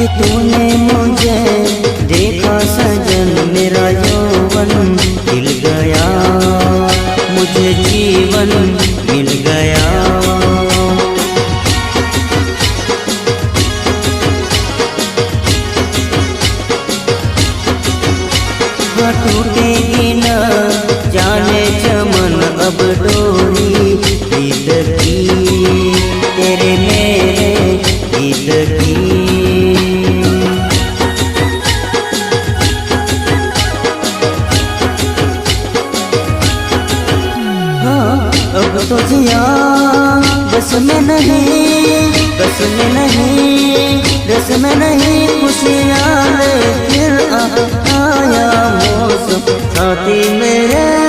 तूने मुझे देखा सजन, मेरा यौवन खिल गया, मुझे जीवन मिल गया। टूटेगी न जाने चमन अब डोरी प्रीत की, तेरे मेरे गीत की। हाँ अब तो जिया बस में नहीं, बस में नहीं, रस में नहीं, खुशियाँ ले फिर आया मौसम साथी मेरे।